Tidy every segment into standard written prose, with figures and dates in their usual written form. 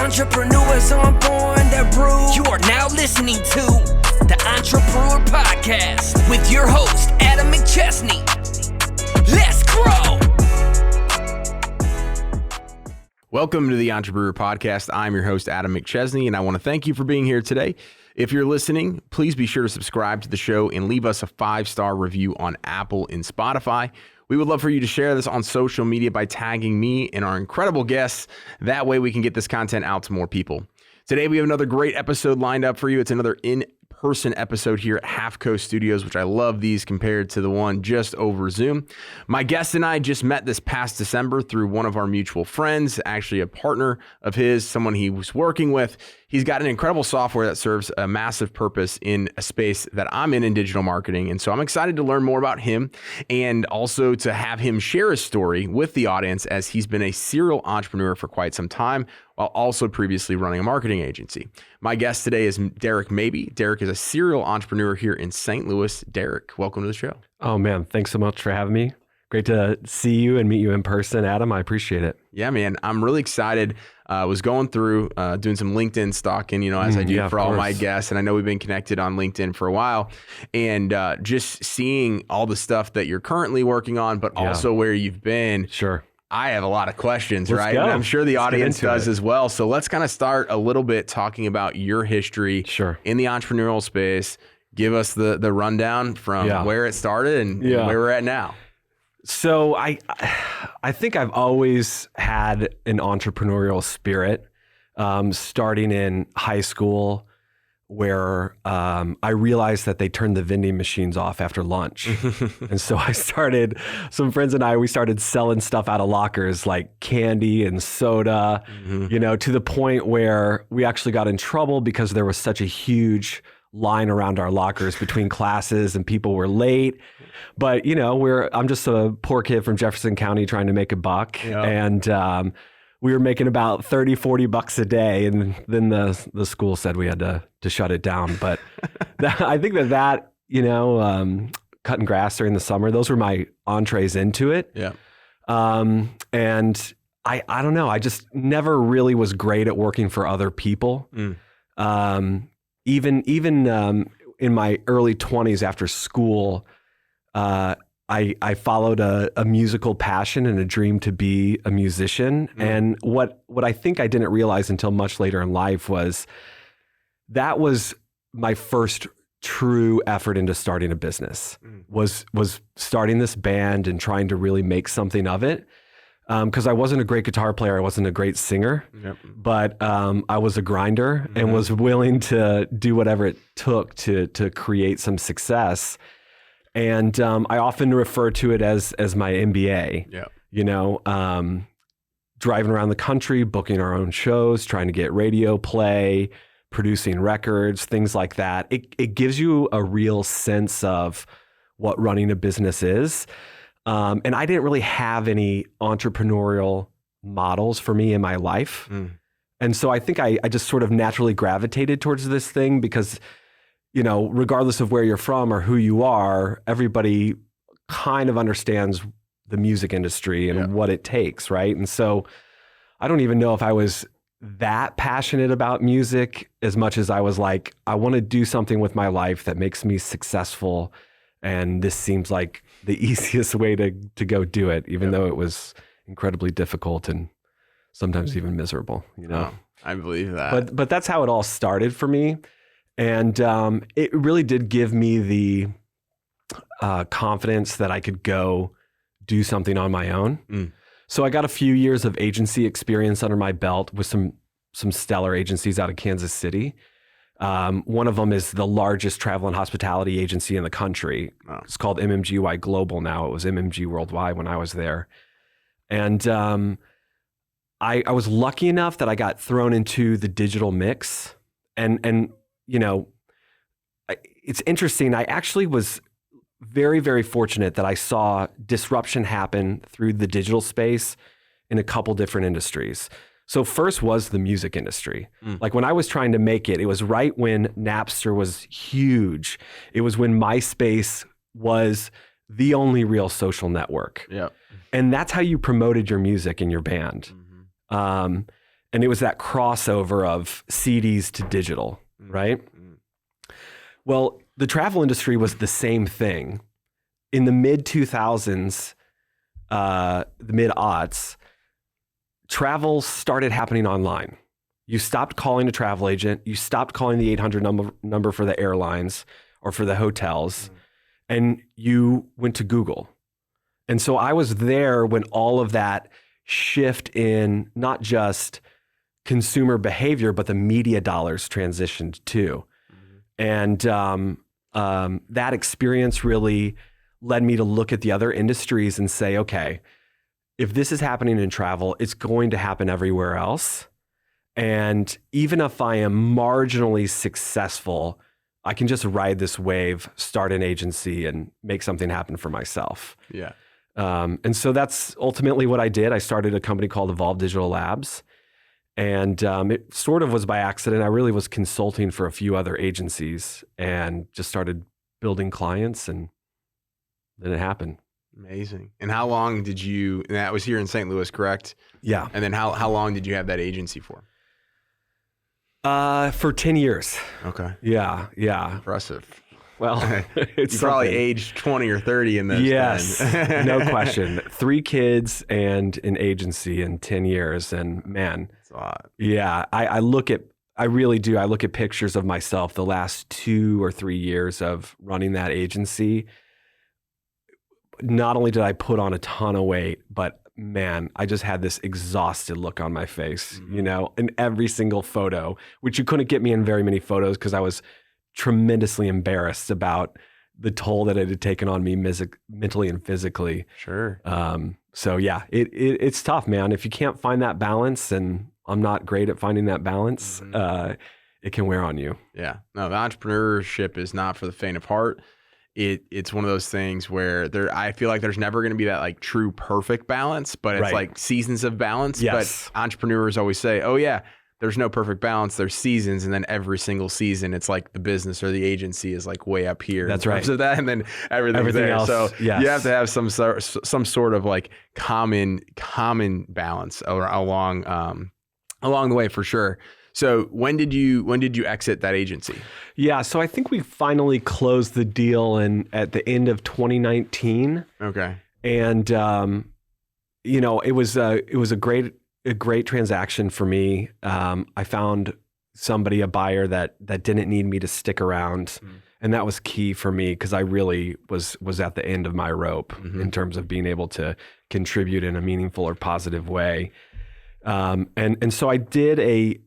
Entrepreneurs on born that brew. You are now listening to the Entrepreneur Podcast with your host, Adam McChesney. Let's grow! Welcome to the Entrepreneur Podcast. I'm your host, Adam McChesney, and I want to thank you for being here today. If you're listening, please be sure to subscribe to the show and leave us a 5-star review on Apple and Spotify. We would love for you to share this on social media by tagging me and our incredible guests. That way we can get this content out to more people. Today we have another great episode lined up for you. It's another in-person episode here at Half Coast Studios, which I love these compared to the one just over Zoom. My guest and I just met this past December through one of our mutual friends, actually a partner of his, someone he was working with. He's got an incredible software that serves a massive purpose in a space that I'm in digital marketing. And so I'm excited to learn more about him and also to have him share his story with the audience, as he's been a serial entrepreneur for quite some time, while also previously running a marketing agency. My guest today is Derek Mabie. Derek is a serial entrepreneur here in St. Louis. Derek, welcome to the show. Oh man, thanks so much for having me. Great to see you and meet you in person, Adam. I appreciate it. Yeah, man. I'm really excited. I was going through, doing some LinkedIn stalking, as I do for all my guests. And I know we've been connected on LinkedIn for a while. And just seeing all the stuff that you're currently working on, but also where you've been. Sure. I have a lot of questions, Let's right? go. And I'm sure the audience does as well. So let's kind of start a little bit talking about your history in the entrepreneurial space. Give us the rundown from where it started and where we're at now. So I think I've always had an entrepreneurial spirit, starting in high school, where I realized that they turned the vending machines off after lunch. And so some friends and I started selling stuff out of lockers like candy and soda, to the point where we actually got in trouble because there was such a huge line around our lockers between classes and people were late. But, I'm just a poor kid from Jefferson County trying to make a buck. And we were making about $30-40 a day. And then the school said we had to shut it down. But I think that cutting grass during the summer, those were my entrees into it. Yeah. And I don't know, I just never really was great at working for other people. Even in my early 20s after school, I followed a musical passion and a dream to be a musician. And what I think I didn't realize until much later in life was that was my first true effort into starting a business, was starting this band and trying to really make something of it. Because I wasn't a great guitar player, I wasn't a great singer, but I was a grinder and was willing to do whatever it took to create some success. And I often refer to it as my MBA. Driving around the country, booking our own shows, trying to get radio play, producing records, things like that. It gives you a real sense of what running a business is. And I didn't really have any entrepreneurial models for me in my life. And so I think I just sort of naturally gravitated towards this thing because, regardless of where you're from or who you are, everybody kind of understands the music industry and what it takes, right? And so I don't even know if I was that passionate about music as much as I was like, I want to do something with my life that makes me successful. And this seems like the easiest way to go do it, even though it was incredibly difficult and sometimes even miserable, Oh, I believe that. But that's how it all started for me. And it really did give me the confidence that I could go do something on my own. So I got a few years of agency experience under my belt with some stellar agencies out of Kansas City. One of them is the largest travel and hospitality agency in the country. It's called MMGY Global now. It was MMG Worldwide when I was there. And I was lucky enough that I got thrown into the digital mix. And it's interesting. I actually was very, very fortunate that I saw disruption happen through the digital space in a couple different industries. So first was the music industry. Like when I was trying to make it, it was right when Napster was huge. It was when MySpace was the only real social network. And that's how you promoted your music and your band. And it was that crossover of CDs to digital, right? Well, the travel industry was the same thing. In the mid-2000s, the mid-aughts, travel started happening online. You stopped calling a travel agent. You stopped calling the 800 number for the airlines or for the hotels, and you went to Google. And so I was there when all of that shift in not just consumer behavior, but the media dollars transitioned too. And that experience really led me to look at the other industries and say, okay, if this is happening in travel, it's going to happen everywhere else. And even if I am marginally successful, I can just ride this wave, start an agency, and make something happen for myself. Yeah. And so that's ultimately what I did. I started a company called Evolve Digital Labs. And it sort of was by accident. I really was consulting for a few other agencies and just started building clients, and then it happened. Amazing. And how long did you, and that was here in St. Louis, correct? Yeah. And then how long did you have that agency for? For 10 years. Okay. Yeah. Impressive. Well, it's you probably something. aged 20 or 30 in this. Yes, then. no question. 3 kids and an agency in 10 years. And man, That's a lot. yeah, I really do. I look at pictures of myself the last 2 or 3 years of running that agency. Not only did I put on a ton of weight, but man, I just had this exhausted look on my face, you know, in every single photo, which you couldn't get me in very many photos because I was tremendously embarrassed about the toll that it had taken on me mentally and physically. Sure. So yeah, it's tough, man. If you can't find that balance, and I'm not great at finding that balance, it can wear on you. Yeah. No, the entrepreneurship is not for the faint of heart. It's one of those things where I feel like there's never going to be that like true perfect balance, but it's Right. like seasons of balance. Yes. But entrepreneurs always say, oh yeah, there's no perfect balance. There's seasons. And then every single season, it's like the business or the agency is like way up here. That's in terms right. of that. And then everything's Everything there. else, So yes. you have to have some sort of like common balance along the way for sure. So when did you exit that agency? Yeah, so I think we finally closed the deal at the end of 2019. Okay. And you know, it was a great transaction for me. I found a buyer that didn't need me to stick around, and that was key for me because I really was at the end of my rope in terms of being able to contribute in a meaningful or positive way. And so I did a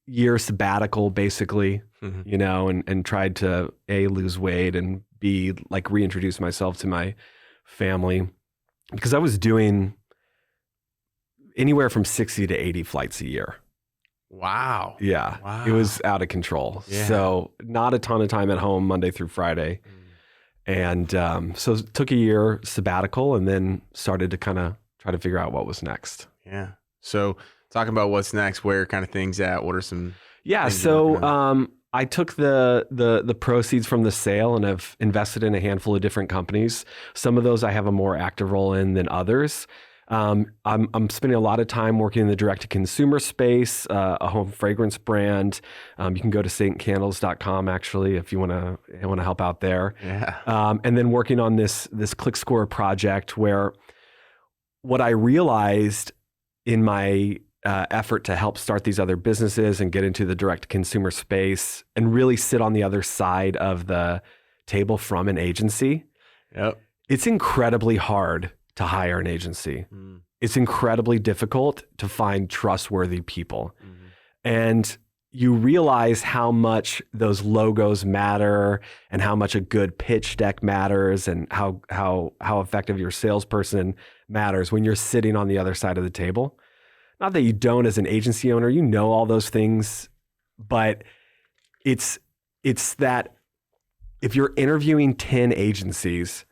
year sabbatical basically, you know, and tried to A, lose weight, and B, like reintroduce myself to my family, because I was doing anywhere from 60 to 80 flights a year. Wow. Yeah. Wow. It was out of control. Yeah. So not a ton of time at home Monday through Friday. And so took a year sabbatical and then started to kind of try to figure out what was next. Yeah. So talking about what's next, where kind of things at? What are some? Yeah. things you're working So I took the proceeds from the sale and have invested in a handful of different companies. Some of those I have a more active role in than others. I'm spending a lot of time working in the direct-to-consumer space, a home fragrance brand. You can go to saintcandles.com actually if you want to help out there. Yeah. And then working on this ClickScore project, where what I realized in my effort to help start these other businesses and get into the direct-to-consumer space and really sit on the other side of the table from an agency, Yep. it's incredibly hard to hire an agency. It's incredibly difficult to find trustworthy people. And you realize how much those logos matter and how much a good pitch deck matters and how effective your salesperson matters when you're sitting on the other side of the table. Not that you don't as an agency owner, you know all those things, but it's that if you're interviewing 10 agencies,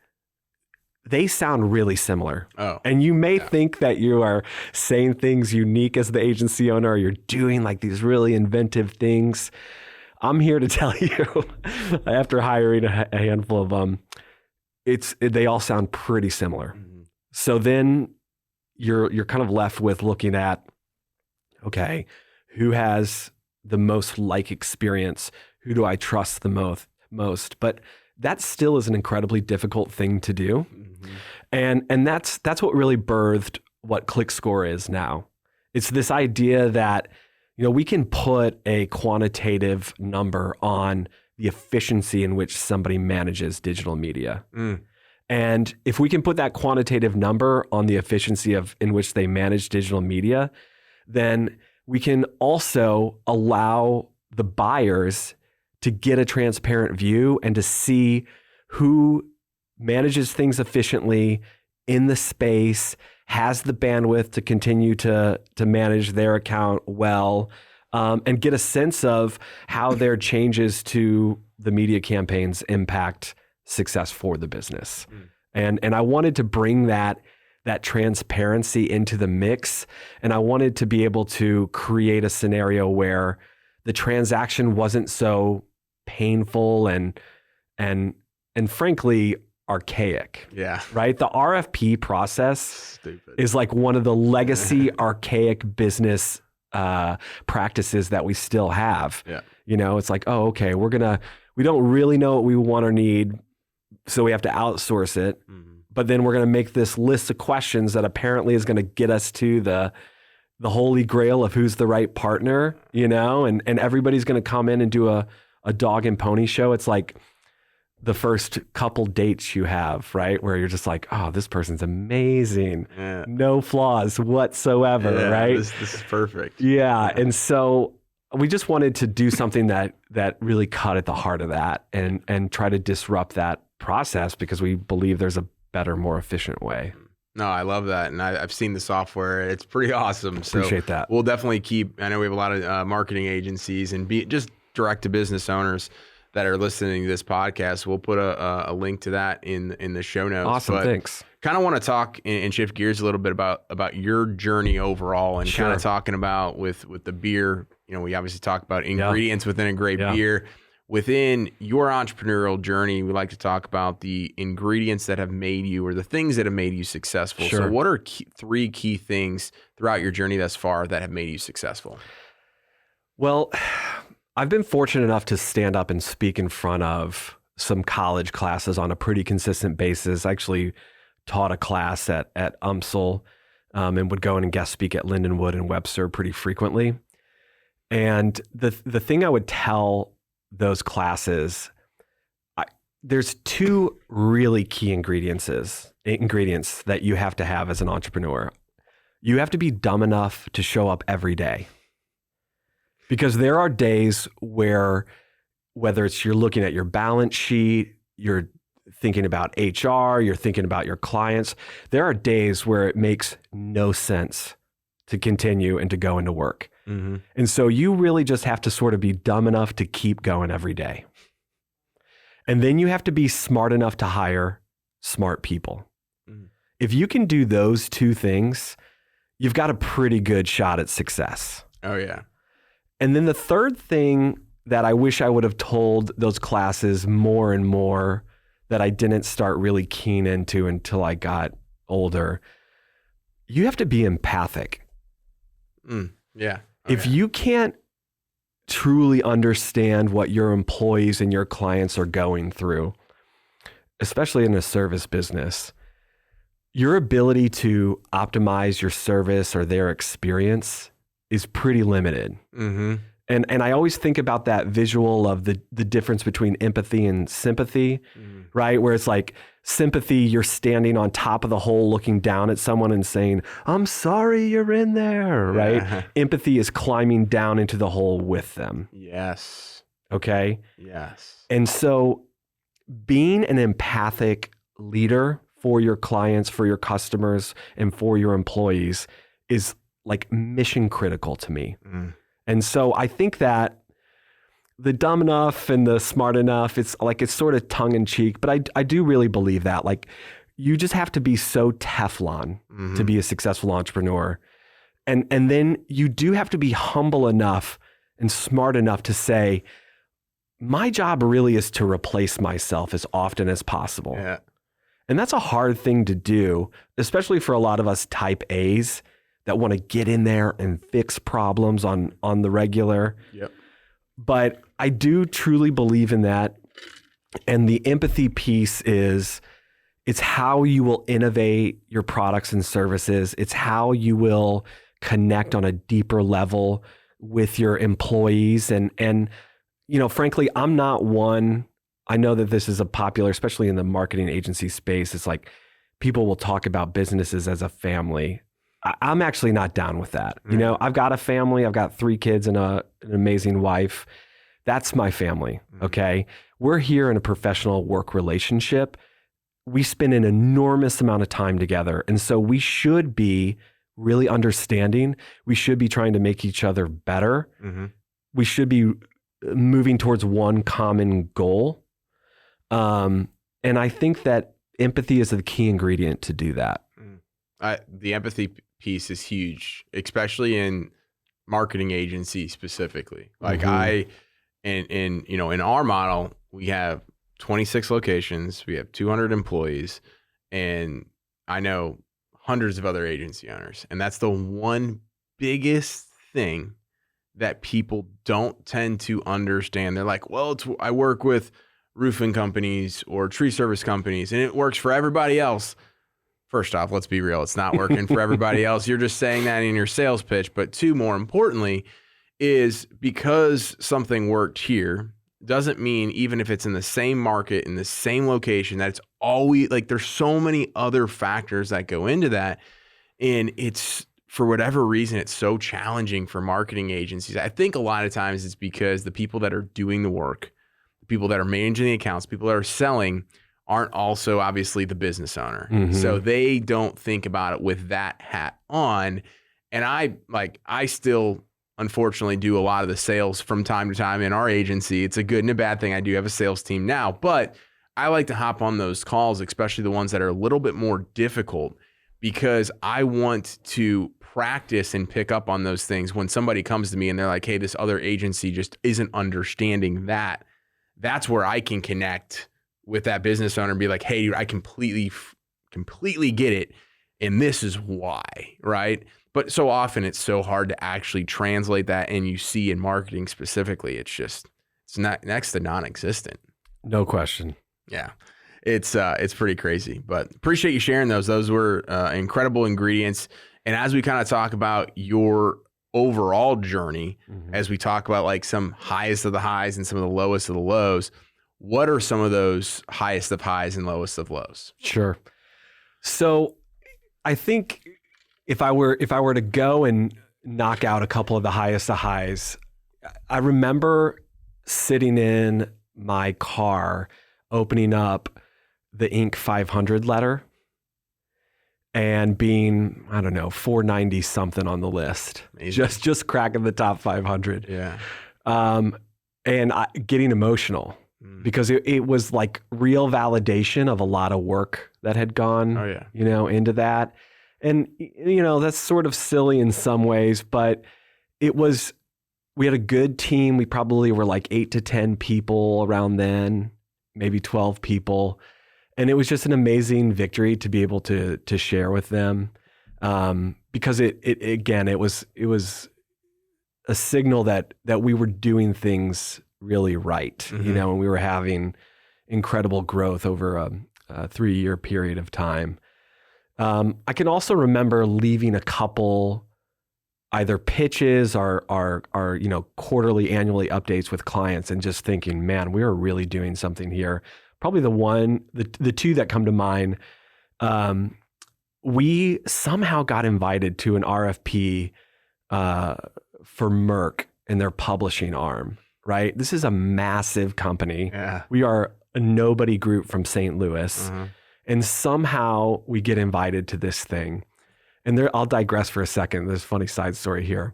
they sound really similar. Oh. And you may think that you are saying things unique as the agency owner, or you're doing like these really inventive things. I'm here to tell you, after hiring a handful of them, they all sound pretty similar. So then you're kind of left with looking at, okay, who has the most like experience? Who do I trust the most? But that still is an incredibly difficult thing to do. And that's what really birthed what ClickScore is now. It's this idea that, we can put a quantitative number on the efficiency in which somebody manages digital media. And if we can put that quantitative number on the efficiency in which they manage digital media, then we can also allow the buyers to get a transparent view and to see who manages things efficiently in the space, has the bandwidth to continue to manage their account well, and get a sense of how their changes to the media campaigns impact success for the business. And I wanted to bring that transparency into the mix, and I wanted to be able to create a scenario where the transaction wasn't so painful and frankly archaic. Yeah. Right? The RFP process is like one of the legacy archaic business practices that we still have. Yeah. It's like, oh, okay, we don't really know what we want or need, so we have to outsource it. But then we're going to make this list of questions that apparently is going to get us to the holy grail of who's the right partner, and everybody's going to come in and do a dog and pony show. It's like the first couple dates you have, right? Where you're just like, oh, this person's amazing. Yeah. No flaws whatsoever, right? This is perfect. Yeah. And so we just wanted to do something that really cut at the heart of that and try to disrupt that process, because we believe there's a better, more efficient way. No, I love that. And I've seen the software. It's pretty awesome. So appreciate that. We'll definitely I know we have a lot of marketing agencies and just direct to business owners that are listening to this podcast. We'll put a link to that in the show notes. Awesome, thanks. Kind of want to talk and shift gears a little bit about your journey overall, and kind of talking about with the beer. We obviously talk about ingredients within a great beer. Within your entrepreneurial journey, we like to talk about the ingredients that have made you, or the things that have made you successful. Sure. So what are three key things throughout your journey thus far that have made you successful? Well, I've been fortunate enough to stand up and speak in front of some college classes on a pretty consistent basis. I actually taught a class at UMSL and would go in and guest speak at Lindenwood and Webster pretty frequently. And the thing I would tell those classes, there's two really key ingredients that you have to have as an entrepreneur. You have to be dumb enough to show up every day. Because there are days where, whether it's you're looking at your balance sheet, you're thinking about HR, you're thinking about your clients, there are days where it makes no sense to continue and to go into work. Mm-hmm. And so you really just have to sort of be dumb enough to keep going every day. And then you have to be smart enough to hire smart people. Mm-hmm. If you can do those two things, you've got a pretty good shot at success. Oh, yeah. And then the third thing that I wish I would have told those classes more and more, that I didn't start really keen into until I got older, you have to be empathic. Yeah. If you can't truly understand what your employees and your clients are going through, especially in a service business, your ability to optimize your service or their experience is pretty limited. Mm-hmm. And I always think about that visual of the difference between empathy and sympathy, right? Where it's like sympathy, you're standing on top of the hole looking down at someone and saying, I'm sorry you're in there, right? Yeah. Empathy is climbing down into the hole with them. Yes. Okay? Yes. And so being an empathic leader for your clients, for your customers, and for your employees is like mission critical to me. And so I think that the dumb enough and the smart enough, it's sort of tongue in cheek, but I do really believe that. Like, you just have to be so Teflon to be a successful entrepreneur. And then you do have to be humble enough and smart enough to say, my job really is to replace myself as often as possible. Yeah. And that's a hard thing to do, especially for a lot of us type A's that want to get in there and fix problems on the regular. Yep. But I do truly believe in that. And the empathy piece is, it's how you will innovate your products and services. It's how you will connect on a deeper level with your employees. And frankly, I'm not one. I know that this is a popular, especially in the marketing agency space. It's like people will talk about businesses as a family. I'm actually not down with that. Mm. I've got a family. I've got 3 kids and an amazing wife. That's my family. Okay. We're here in a professional work relationship. We spend an enormous amount of time together. And so we should be really understanding. We should be trying to make each other better. Mm-hmm. We should be moving towards one common goal. And I think that empathy is the key ingredient to do that. The empathy piece is huge, especially in marketing agency specifically. Like in our model, we have 26 locations, we have 200 employees, and I know hundreds of other agency owners. And that's the one biggest thing that people don't tend to understand. They're like, well, I work with roofing companies or tree service companies, and it works for everybody else. First off, let's be real. It's not working for everybody else. You're just saying that in your sales pitch. But 2, more importantly, is because something worked here doesn't mean, even if it's in the same market, in the same location, that it's always like, there's so many other factors that go into that. And it's, for whatever reason, it's so challenging for marketing agencies. I think a lot of times it's because the people that are doing the work, the people that are managing the accounts, people that are selling, aren't also obviously the business owner. So they don't think about it with that hat on. And I still unfortunately do a lot of the sales from time to time in our agency. It's a good and a bad thing. I do have a sales team now, but I like to hop on those calls, especially the ones that are a little bit more difficult, because I want to practice and pick up on those things. When somebody comes to me and they're like, hey, this other agency just isn't understanding that, that's where I can connect with that business owner and be like, hey, dude, I completely get it. And this is why, right? But so often it's so hard to actually translate that. And you see in marketing specifically, it's not next to non-existent. No question. Yeah. It's pretty crazy, but appreciate you sharing those. Those were incredible ingredients. And as we kind of talk about your overall journey, as we talk about like some highest of the highs and some of the lowest of the lows, what are some of those highest of highs and lowest of lows? Sure. So I think if I were to go and knock out a couple of the highest of highs, I remember sitting in my car, opening up the Inc. 500 letter and being, 490 something on the list. Amazing. Just cracking the top 500. Yeah. And getting emotional. Because it was like real validation of a lot of work that had gone, into that. And, that's sort of silly in some ways, but we had a good team. We probably were like 8 to 10 people around then, maybe 12 people. And it was just an amazing victory to be able to share with them. Because it was a signal that we were doing things really right, and we were having incredible growth over a 3-year period of time. I can also remember leaving a couple either pitches or quarterly, annually updates with clients and just thinking, man, we are really doing something here. Probably the 2 that come to mind, we somehow got invited to an RFP for Merck in their publishing arm. Right? This is a massive company. Yeah. We are a nobody group from St. Louis. And somehow we get invited to this thing. And I'll digress for a second. There's a funny side story here.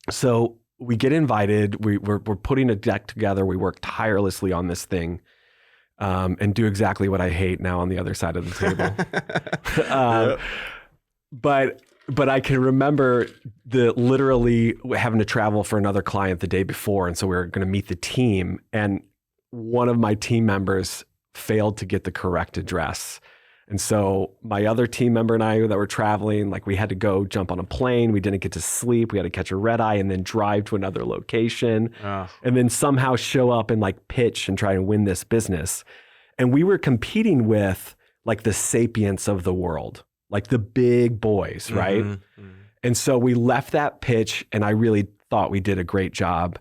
So we get invited. We're putting a deck together. We work tirelessly on this thing and do exactly what I hate now on the other side of the table. But I can remember literally having to travel for another client the day before. And so we were going to meet the team. And one of my team members failed to get the correct address. And so my other team member and I that were traveling, like we had to go jump on a plane. We didn't get to sleep. We had to catch a red eye and then drive to another location and then somehow show up and like pitch and try and win this business. And we were competing with like the sapients of the world, like the big boys, right? Mm-hmm. And so we left that pitch and I really thought we did a great job.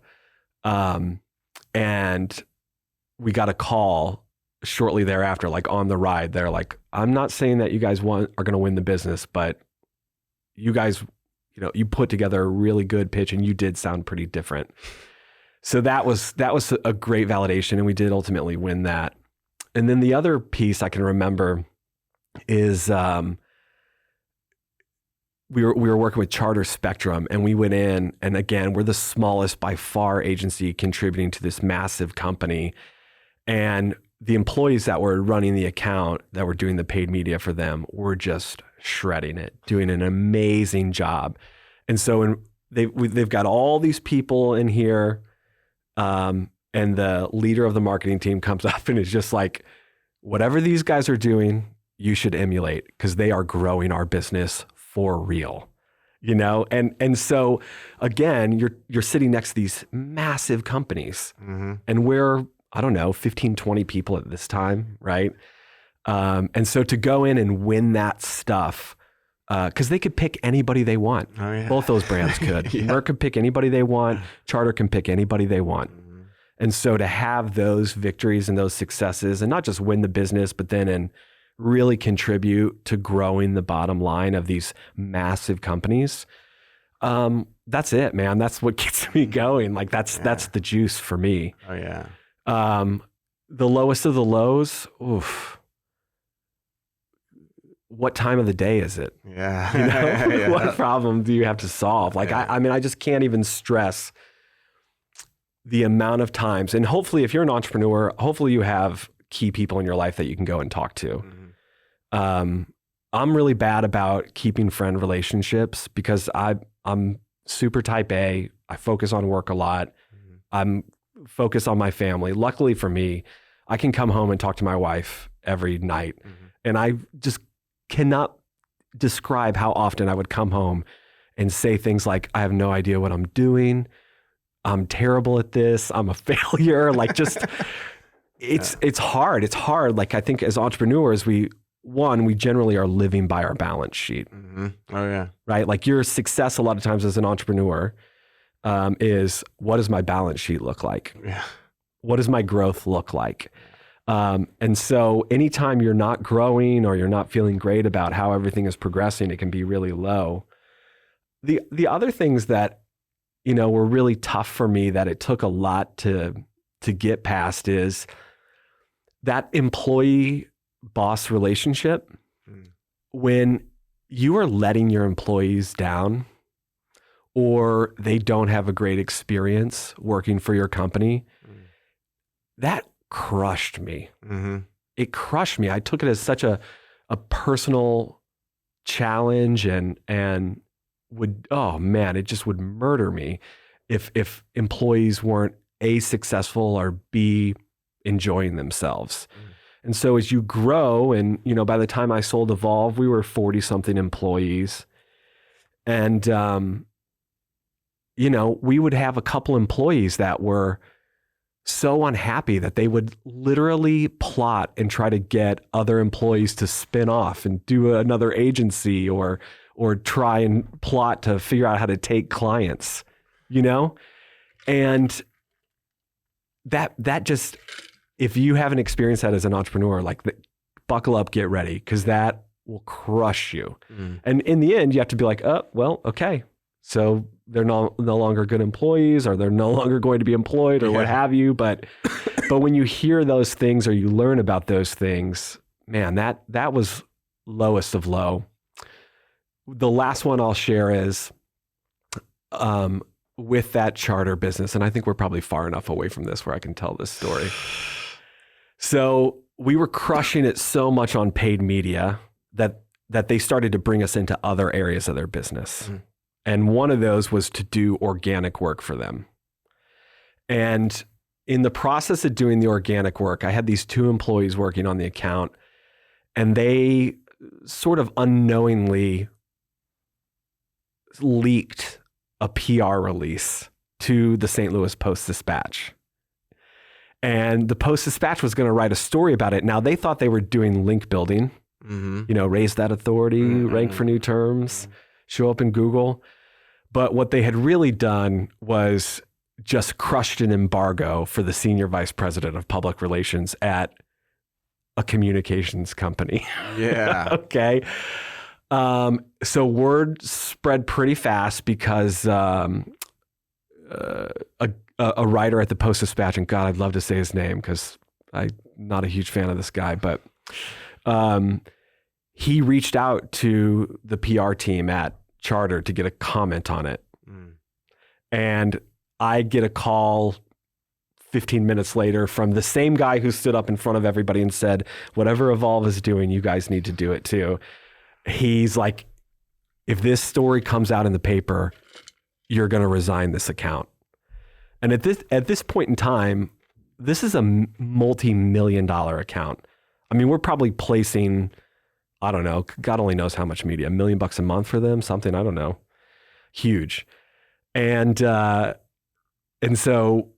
And we got a call shortly thereafter, like on the ride. They're like, I'm not saying that you guys are going to win the business, but you guys, you put together a really good pitch and you did sound pretty different. So that was a great validation, and we did ultimately win that. And then the other piece I can remember is we were working with Charter Spectrum, and we went in, and again, we're the smallest by far agency contributing to this massive company. And the employees that were running the account, that were doing the paid media for them, were just shredding it, doing an amazing job. And so they've got all these people in here, and the leader of the marketing team comes up and is just like, whatever these guys are doing, you should emulate, because they are growing our business for real. And so again, you're sitting next to these massive companies, and we're, I don't know, 15, 20 people at this time, right? And so to go in and win that stuff, because they could pick anybody they want. Oh, yeah. Both those brands could. Yeah. Merck could pick anybody they want. Charter can pick anybody they want. Mm-hmm. And so to have those victories and those successes, and not just win the business, but then and really contribute to growing the bottom line of these massive companies, that's it, man. That's what gets me going. Like that's the juice for me. Oh yeah. The lowest of the lows, oof. What time of the day is it? Yeah. Yeah. What problem do you have to solve? Like, I mean, I just can't even stress the amount of times. And hopefully if you're an entrepreneur, hopefully you have key people in your life that you can go and talk to. Mm-hmm. I'm really bad about keeping friend relationships because I'm super type A. I focus on work a lot. Mm-hmm. I'm focused on my family. Luckily for me, I can come home and talk to my wife every night. Mm-hmm. And I just cannot describe how often I would come home and say things like, I have no idea what I'm doing. I'm terrible at this. I'm a failure. Like just, it's hard. It's hard. Like I think as entrepreneurs, we generally are living by our balance sheet. Mm-hmm. Oh yeah. Right? Like your success a lot of times as an entrepreneur is, what does my balance sheet look like? Yeah. What does my growth look like? And so anytime you're not growing or you're not feeling great about how everything is progressing, it can be really low. The other things that, were really tough for me that it took a lot to get past is that employee boss relationship. When you are letting your employees down or they don't have a great experience working for your company, that crushed me. Mm-hmm. It crushed me. I took it as such a personal challenge and would, oh man, it just would murder me if employees weren't A, successful, or B, enjoying themselves. And so as you grow, and by the time I sold Evolve, we were 40 something employees. And we would have a couple employees that were so unhappy that they would literally plot and try to get other employees to spin off and do another agency or try and plot to figure out how to take clients, and that just, if you haven't experienced that as an entrepreneur, like buckle up, get ready, because that will crush you. And in the end, you have to be like, oh, well, okay. So they're no longer good employees, or they're no longer going to be employed, or what have you. But when you hear those things or you learn about those things, man, that was lowest of low. The last one I'll share is with that charter business, and I think we're probably far enough away from this where I can tell this story. So we were crushing it so much on paid media that they started to bring us into other areas of their business. Mm-hmm. And one of those was to do organic work for them. And in the process of doing the organic work, I had these 2 employees working on the account, and they sort of unknowingly leaked a PR release to the St. Louis Post-Dispatch. And the Post-Dispatch was going to write a story about it. Now, they thought they were doing link building, raise that authority, rank for new terms, show up in Google. But what they had really done was just crushed an embargo for the senior vice president of public relations at a communications company. Yeah. Okay. So word spread pretty fast because a writer at the Post-Dispatch, and God, I'd love to say his name because I'm not a huge fan of this guy, but he reached out to the PR team at Charter to get a comment on it. And I get a call 15 minutes later from the same guy who stood up in front of everybody and said, whatever Evolve is doing, you guys need to do it too. He's like, if this story comes out in the paper, you're going to resign this account. And at this point in time, this is a multi-million-dollar account. I mean, we're probably placing, I don't know, God only knows how much media, $1 million a month for them, something, I don't know. Huge. And so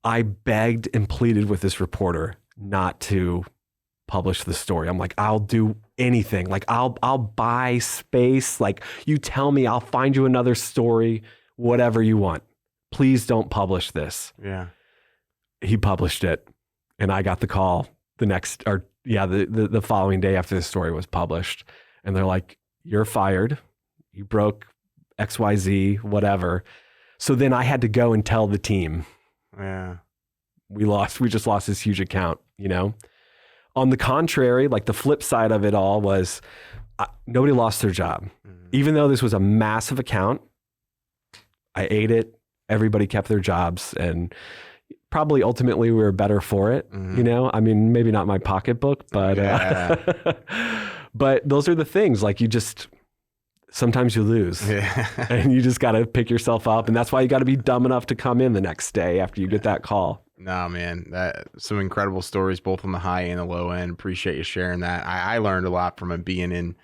I begged and pleaded with this reporter not to publish the story. I'm like, I'll do anything. Like, I'll buy space. Like, you tell me, I'll find you another story, whatever you want. Please don't publish this. Yeah. He published it, and I got the call the following day after the story was published. And they're like, you're fired. You broke XYZ, whatever. So then I had to go and tell the team. Yeah. We just lost this huge account, On the contrary, like the flip side of it all was nobody lost their job. Even though this was a massive account, I ate it. Everybody kept their jobs, and probably ultimately we were better for it. I mean, maybe not my pocketbook, but but those are the things. Like, sometimes you lose, and you just got to pick yourself up, and that's why you got to be dumb enough to come in the next day after you get that call. No, man, some incredible stories, both on the high and the low end. Appreciate you sharing that. I learned a lot from it being in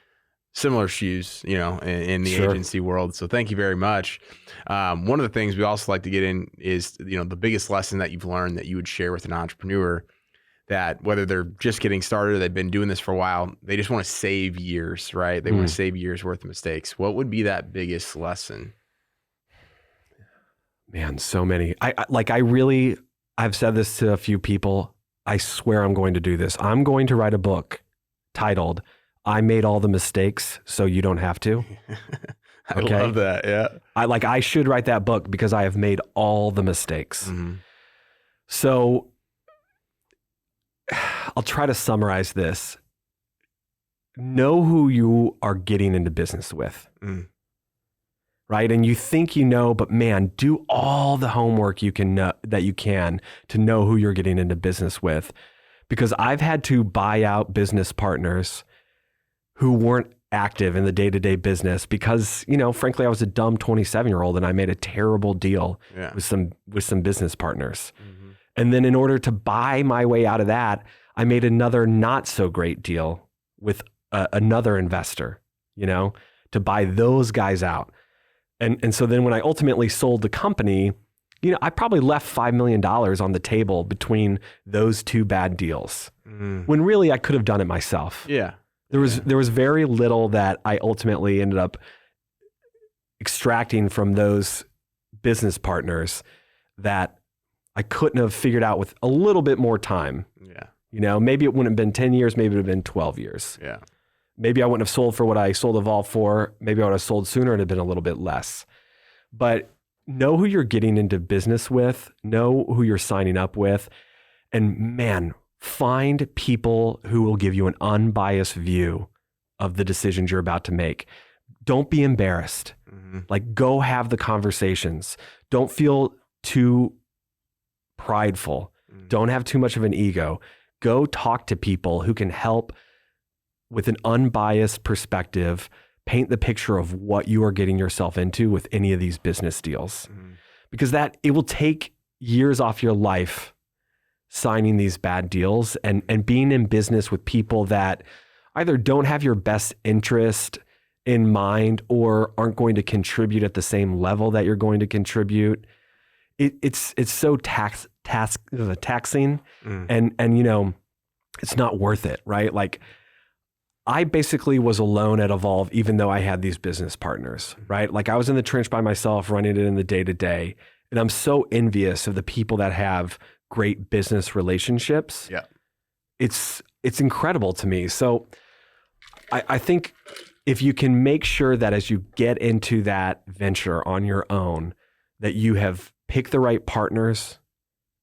similar shoes, in the agency world. So thank you very much. One of the things we also like to get in is, the biggest lesson that you've learned that you would share with an entrepreneur, that whether they're just getting started or they've been doing this for a while, they just want to save years, right? They want to save years worth of mistakes. What would be that biggest lesson? Man, so many. I've said this to a few people. I swear I'm going to do this. I'm going to write a book titled, I Made All the Mistakes So You Don't Have to. I love that. Yeah. I should write that book because I have made all the mistakes. So I'll try to summarize this. Know who you are getting into business with. Right? And you think but man, do all the homework you can to know who you're getting into business with. Because I've had to buy out business partners who weren't active in the day-to-day business because, frankly, I was a dumb 27-year-old and I made a terrible deal with some business partners. And then in order to buy my way out of that, I made another not so great deal with another investor, to buy those guys out. And so then when I ultimately sold the company, I probably left $5 million on the table between those two bad deals when really I could have done it myself. Yeah. There was very little that I ultimately ended up extracting from those business partners that I couldn't have figured out with a little bit more time. Yeah. Maybe it wouldn't have been 10 years, maybe it would have been 12 years. Yeah. Maybe I wouldn't have sold for what I sold Evolve for. Maybe I would have sold sooner and it had been a little bit less. But know who you're getting into business with, know who you're signing up with, and man, find people who will give you an unbiased view of the decisions you're about to make. Don't be embarrassed. Go have the conversations. Don't feel too prideful. Don't have too much of an ego. Go talk to people who can help with an unbiased perspective, paint the picture of what you are getting yourself into with any of these business deals. Because it will take years off your life signing these bad deals and being in business with people that either don't have your best interest in mind or aren't going to contribute at the same level that you're going to contribute. It's so taxing and you know, it's not worth it, right? Like I basically was alone at Evolve, even though I had these business partners, right? Like I was in the trench by myself, running it in the day-to-day. And I'm so envious of the people that have great business relationships. Yeah. It's incredible to me. So I think if you can make sure that as you get into that venture on your own, that you have picked the right partners,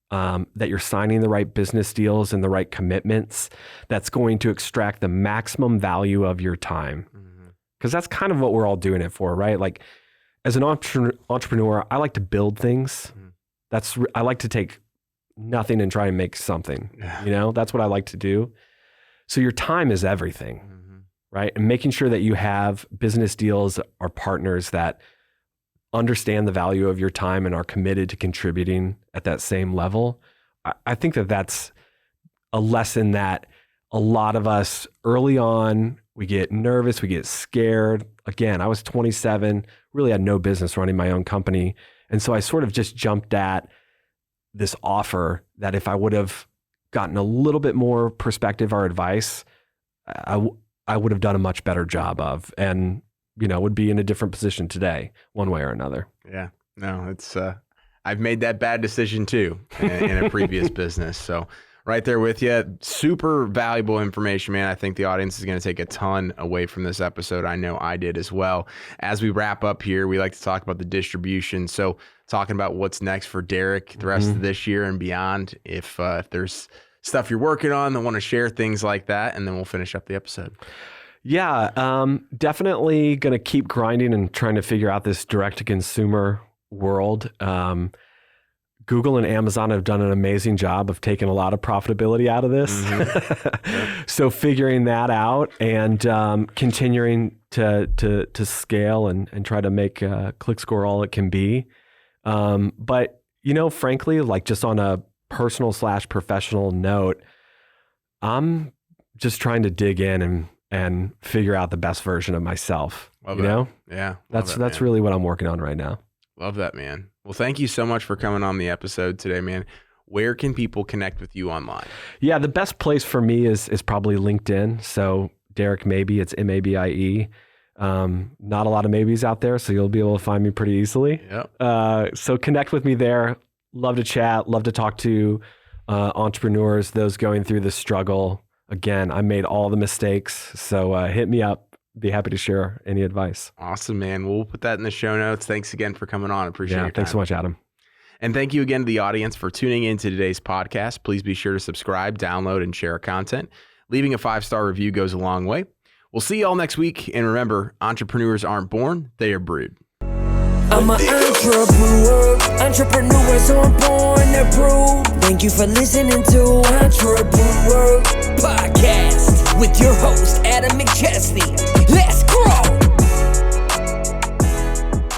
that you're signing the right business deals and the right commitments, that's going to extract the maximum value of your time. Because that's kind of what we're all doing it for, right? Like as an entrepreneur, I like to build things. I like to take nothing and try and make something, you know, that's what I like to do. So your time is everything, right? And making sure that you have business deals or partners that understand the value of your time and are committed to contributing at that same level. I think that that's a lesson that a lot of us early on, we get nervous, we get scared. Again, I was 27, really had no business running my own company. And so I sort of just jumped at this offer that if I would have gotten a little bit more perspective or advice, I would have done a much better job of, and you know, would be in a different position today, one way or another. Yeah, no, it's, I've made that bad decision too in a previous business. So right there with you. Super valuable information, man. I think the audience is going to take a ton away from this episode. I know I did as well. As we wrap up here, we like to talk about the distribution. So talking about what's next for Derek the rest of this year and beyond. If there's stuff you're working on that want to share, things like that, and then we'll finish up the episode. Yeah, definitely going to keep grinding and trying to figure out this direct-to-consumer world. Google and Amazon have done an amazing job of taking a lot of profitability out of this. So figuring that out and continuing to scale and try to make ClickScore all it can be. But, you know, frankly, like just on a personal / professional note, I'm just trying to dig in and figure out the best version of myself. Love you that. know? Yeah. That's really what I'm working on right now. Love that, man. Well, thank you so much for coming on the episode today, man. Where can people connect with you online? Yeah, the best place for me is probably LinkedIn. So Derek Mabie, it's Mabie. Not a lot of maybes out there, so you'll be able to find me pretty easily. Yep. So connect with me there. Love to chat, love to talk to entrepreneurs, those going through the struggle. Again, I made all the mistakes, so hit me up. Be happy to share any advice. Awesome, man. We'll put that in the show notes. Thanks again for coming on. Appreciate your time. Thanks so much, Adam. And thank you again to the audience for tuning in to today's podcast. Please be sure to subscribe, download, and share our content. Leaving a 5-star review goes a long way. We'll see you all next week. And remember, entrepreneurs aren't born, they are brewed. I'm an entrepreneur. Entrepreneurs aren't born, they're brewed. Thank you for listening to Entrepreneur Podcast with your host, Adam McChesney. Let's